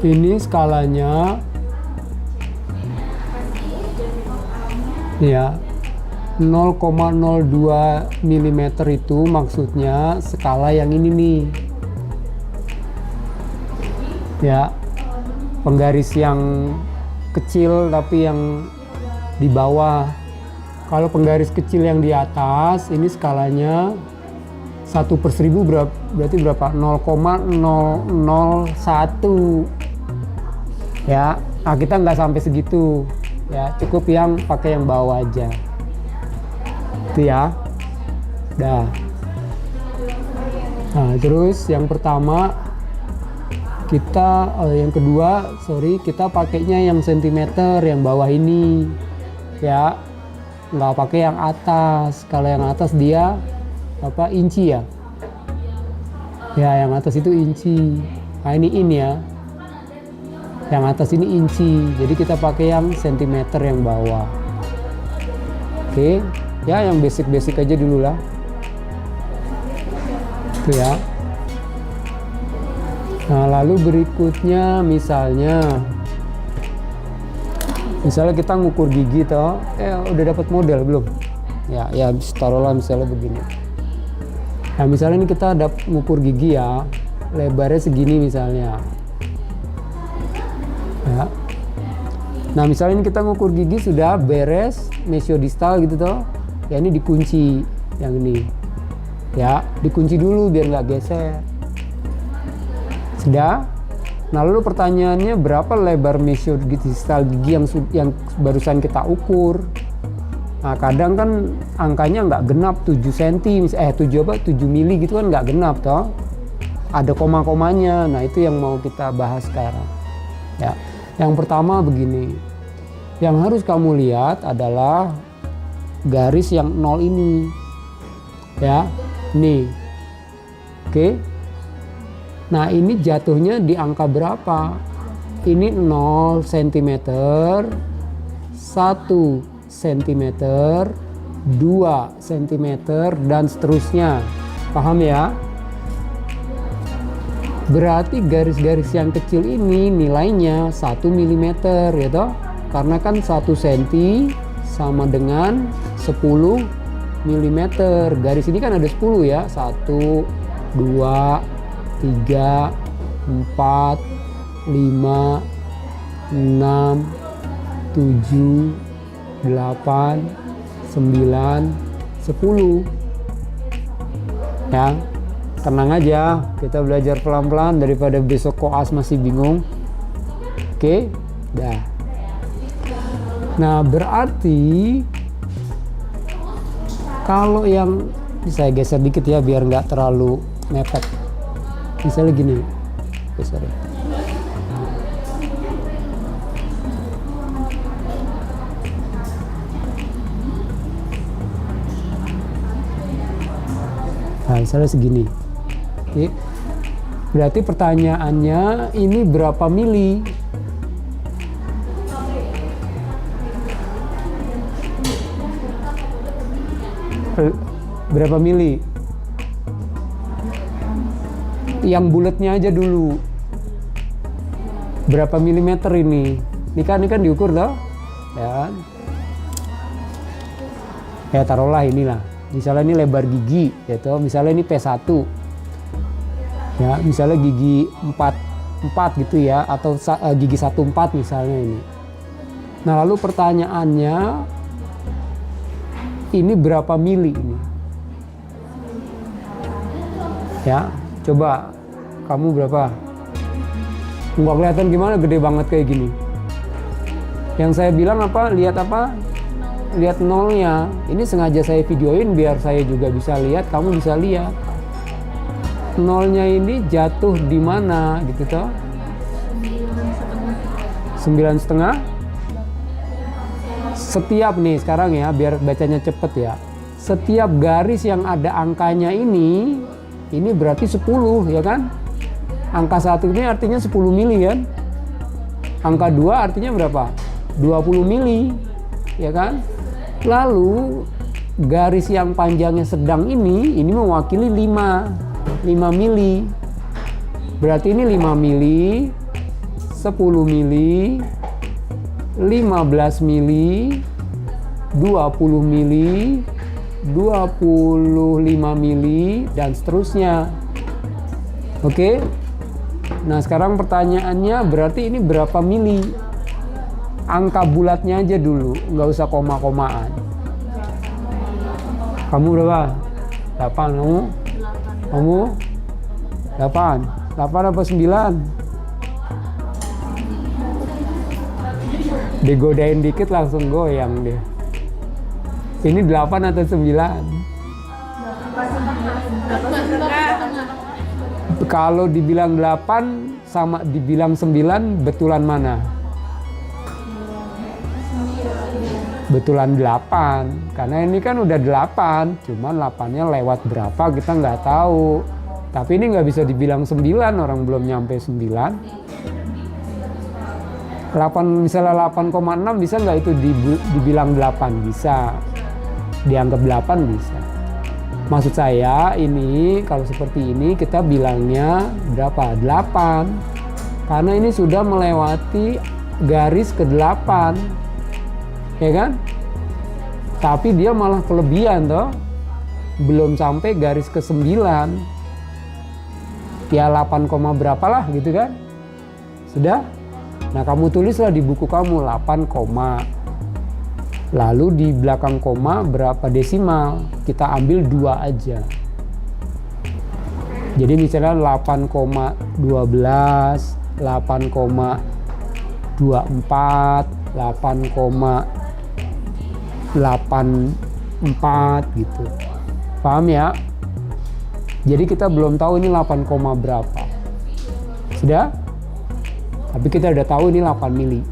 Ini skalanya ya 0,02 mm itu maksudnya skala yang ini nih ya, penggaris yang kecil tapi yang di bawah. Kalau penggaris kecil yang di atas ini skalanya 1/1000 berarti berapa? 0,001 ya. Nah, kita nggak sampai segitu ya, cukup yang pakai yang bawah aja itu ya. Dah. Nah, terus yang pertama yang kedua kita pakainya yang sentimeter yang bawah ini ya, nggak pakai yang atas. Kalau yang atas dia apa, inci ya, yang atas itu inci. Nah, ini ya, yang atas ini inci, jadi kita pakai yang sentimeter yang bawah. Oke ya, yang basic aja dulu lah itu ya. Nah, lalu berikutnya misalnya kita ngukur gigi toh, udah dapat model belum? Ya taruhlah misalnya begini. Nah, misalnya ini kita ngukur gigi ya, lebarnya segini misalnya. Ya. Nah, misalnya ini kita ngukur gigi sudah beres, mesiodistal gitu toh. Ya, ini dikunci yang ini. Ya, dikunci dulu biar nggak geser. Sudah. Nah, lalu pertanyaannya berapa lebar mesiodistal gigi yang barusan kita ukur? Nah, kadang kan angkanya nggak genap 7 cm, 7 mili gitu kan nggak genap toh. Ada koma-komanya. Nah, itu yang mau kita bahas sekarang. Ya. Yang pertama begini. Yang harus kamu lihat adalah garis yang 0 ini. Ya. Nih. Oke. Nah, ini jatuhnya di angka berapa? Ini 0 cm, 1 cm, 2 cm, dan seterusnya. Paham ya? Berarti garis-garis yang kecil ini nilainya 1 mm ya toh? Karena kan 1 cm sama dengan 10 mm. Garis ini kan ada 10 ya. 1, 2, 3, 4, 5, 6, 7, 8, 9, 10 ya. Tenang aja, kita belajar pelan-pelan daripada besok koas masih bingung. Oke, dah. Nah, berarti kalau yang saya geser dikit ya biar nggak terlalu mepet. Misalnya gini, geser ya. Nah, misalnya segini. Oke. Berarti pertanyaannya ini berapa mili? Berapa mili? Yang bulatnya aja dulu. Berapa milimeter ini? Ini kan diukur toh? Ya. Ya taruhlah inilah. Misalnya ini lebar gigi, gitu. Misalnya ini P1. Ya, misalnya gigi 4 gitu ya, atau gigi 1/4 misalnya ini. Nah, lalu pertanyaannya ini berapa mili ini? Ya, coba kamu berapa? Nggak kelihatan gimana, gede banget kayak gini. Yang saya bilang apa? Lihat apa? Lihat nolnya. Ini sengaja saya videoin biar saya juga bisa lihat, kamu bisa lihat. Nolnya ini jatuh di mana gitu toh? 9,5. Setiap nih sekarang ya, biar bacanya cepet ya. Setiap garis yang ada angkanya ini berarti 10 ya kan? Angka 1 ini artinya 10 mili kan? Angka 2 artinya berapa? 20 mili ya kan? Lalu garis yang panjangnya sedang ini mewakili 5 mili. Berarti ini 5 mili 10 mili, 15 mili, 20 mili, 25 mili, dan seterusnya. Oke. Nah, sekarang pertanyaannya berarti ini berapa mili? Angka bulatnya aja dulu, nggak usah koma-komaan. Kamu berapa? 8. Kamu? 8. 8 apa 9? Digodain dikit langsung goyang dia. Ini 8 atau 9? Kalau dibilang 8 sama dibilang 9, betulan mana? Betulan 8. Karena ini kan udah 8, cuman 8-nya lewat berapa kita nggak tahu. Tapi ini nggak bisa dibilang 9, orang belum nyampe 9. 8, misalnya 8,6 bisa nggak itu dibilang 8? Bisa. Dianggap 8 bisa. Maksud saya ini kalau seperti ini kita bilangnya berapa? 8. Karena ini sudah melewati garis ke-8. Ya kan? Tapi dia malah kelebihan toh. Belum sampai garis ke-9. Ya 8, berapa lah gitu kan? Sudah? Nah, kamu tulislah di buku kamu 8, lalu di belakang koma berapa desimal? Kita ambil 2 aja. Jadi misalnya 8,12, 8,24, 8,84 gitu. Paham ya? Jadi kita belum tahu ini 8, berapa. Sudah? Tapi kita udah tahu ini 8 mili.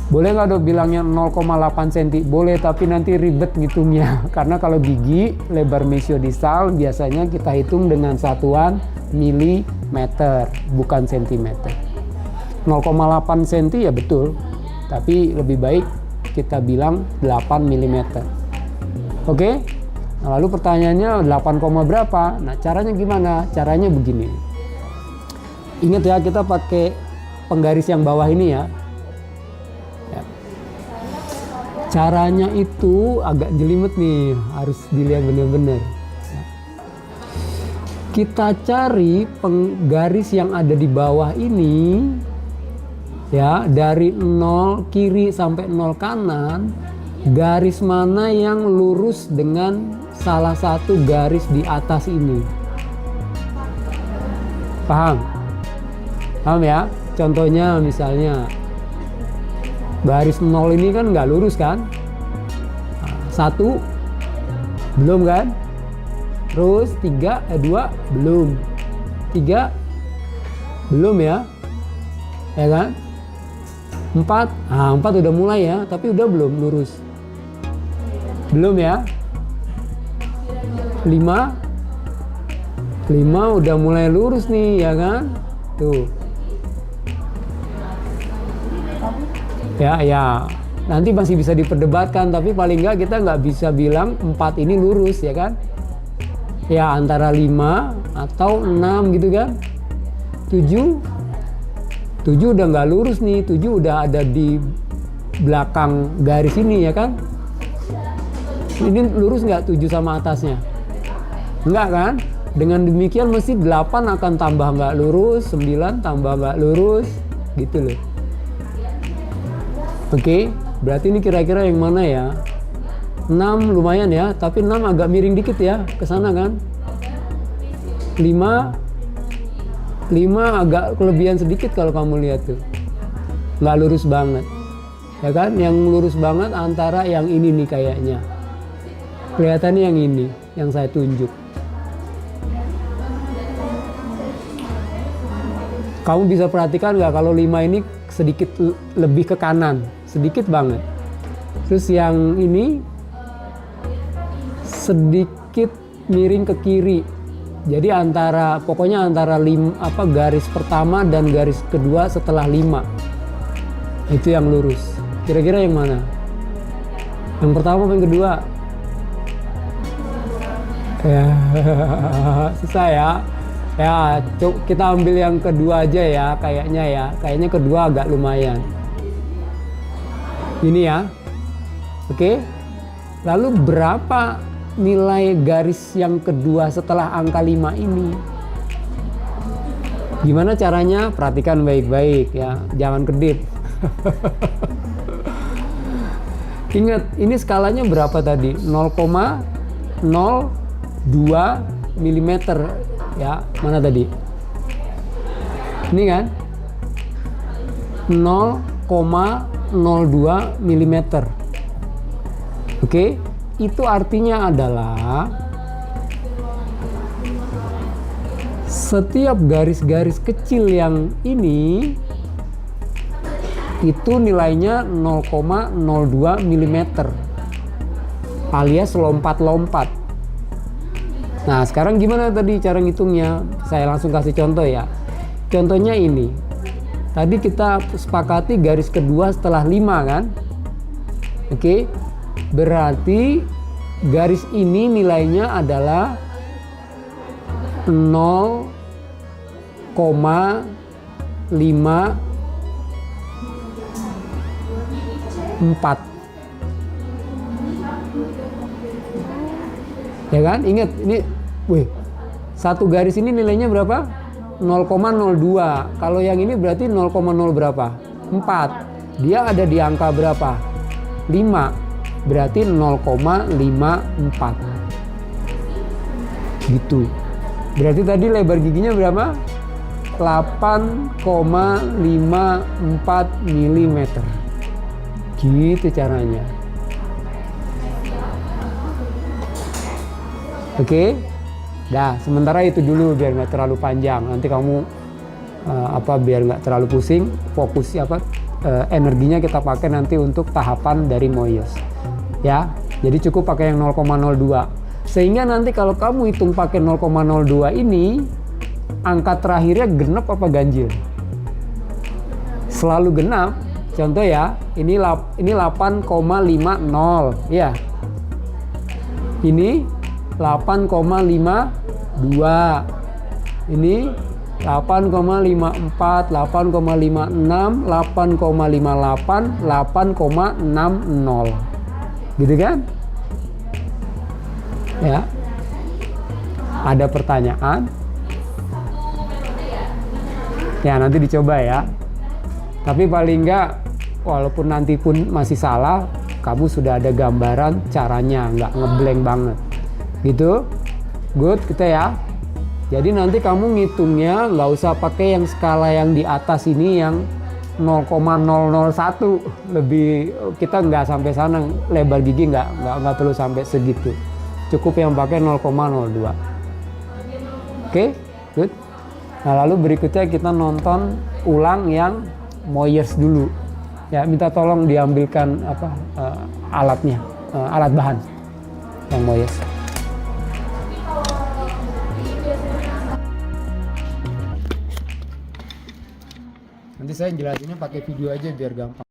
Boleh nggak dok bilangnya 0,8 cm? Boleh, tapi nanti ribet ngitungnya. Karena kalau gigi lebar mesiodistal biasanya kita hitung dengan satuan milimeter, bukan sentimeter. 0,8 cm ya betul, tapi lebih baik kita bilang 8 mm. Oke? Nah, lalu pertanyaannya 8, berapa? Nah, caranya gimana? Caranya begini. Ingat ya, kita pakai penggaris yang bawah ini ya. Caranya itu agak jelimet nih, harus dilihat benar-benar. Kita cari penggaris yang ada di bawah ini, ya, dari 0 kiri sampai 0 kanan, garis mana yang lurus dengan salah satu garis di atas ini. Paham? Paham ya? Contohnya misalnya, garis 0 ini kan nggak lurus kan? 1 belum kan? Terus 2 belum. 3 belum ya? Ya kan? 4, 4 udah mulai ya, tapi udah belum lurus. Belum ya? 5 udah mulai lurus nih ya kan? Tuh. Ya, nanti masih bisa diperdebatkan, tapi paling nggak kita nggak bisa bilang 4 ini lurus ya kan? Ya antara 5 atau 6 gitu kan? 7 udah nggak lurus nih, 7 udah ada di belakang garis ini ya kan? Ini lurus nggak 7 sama atasnya? Enggak kan? Dengan demikian mesti 8 akan tambah nggak lurus, 9 tambah nggak lurus, gitu loh. Oke, berarti ini kira-kira yang mana ya? 6 lumayan ya, tapi 6 agak miring dikit ya, ke sana kan? 5 agak kelebihan sedikit kalau kamu lihat tuh. Nggak lurus banget. Ya kan? Yang lurus banget antara yang ini nih kayaknya. Kelihatannya yang ini, yang saya tunjuk. Kamu bisa perhatikan nggak kalau 5 ini sedikit lebih ke kanan, sedikit banget. Terus yang ini sedikit miring ke kiri. Jadi pokoknya antara garis pertama dan garis kedua setelah 5. Itu yang lurus. Kira-kira yang mana? Yang pertama apa yang kedua? Ya, susah ya. Ya, kita ambil yang kedua aja ya, kayaknya ya. Kayaknya kedua agak lumayan. Ini ya. Oke. Lalu berapa nilai garis yang kedua setelah angka 5 ini? Gimana caranya? Perhatikan baik-baik ya. Jangan kedip. Ingat, ini skalanya berapa tadi? 0,02 mm. Ya, mana tadi? Ini kan 0,02 mm. Oke, itu artinya adalah setiap garis-garis kecil yang ini itu nilainya 0,02 mm alias lompat-lompat. Nah, sekarang gimana tadi cara ngitungnya? Saya langsung kasih contoh ya. Contohnya ini. Tadi kita sepakati garis kedua setelah 5 kan? Oke. Berarti garis ini nilainya adalah 0,54. Ya kan? Ingat ini, satu garis ini nilainya berapa? 0,02. Kalau yang ini berarti 0,0 berapa? 4. Dia ada di angka berapa? 5. Berarti 0,54. Gitu. Berarti tadi lebar giginya berapa? 8,54 mm. Gitu caranya. Oke, dah. Sementara itu dulu biar nggak terlalu panjang. Nanti kamu biar nggak terlalu pusing. Fokus energinya kita pakai nanti untuk tahapan dari Moyes. Ya, jadi cukup pakai yang 0,02. Sehingga nanti kalau kamu hitung pakai 0,02 ini, angka terakhirnya genap apa ganjil? Selalu genap. Contoh ya, ini 8,50 ya. Ini 8,52. Ini 8,54, 8,56, 8,58, 8,60. Gitu kan? Ya. Ada pertanyaan? Ya, nanti dicoba ya. Tapi paling enggak, walaupun nanti pun masih salah, kamu sudah ada gambaran caranya, nggak ngeblank banget. Gitu, good kita ya. Jadi nanti kamu ngitungnya nggak usah pakai yang skala yang di atas ini yang 0,001. Lebih, kita nggak sampai sana, lebar gigi nggak perlu sampai segitu. Cukup yang pakai 0,02. Oke, good. Nah, lalu berikutnya kita nonton ulang yang Moyes dulu. Ya, minta tolong diambilkan alatnya, alat bahan yang Moyes. Nanti saya jelasinnya pakai video aja biar gampang.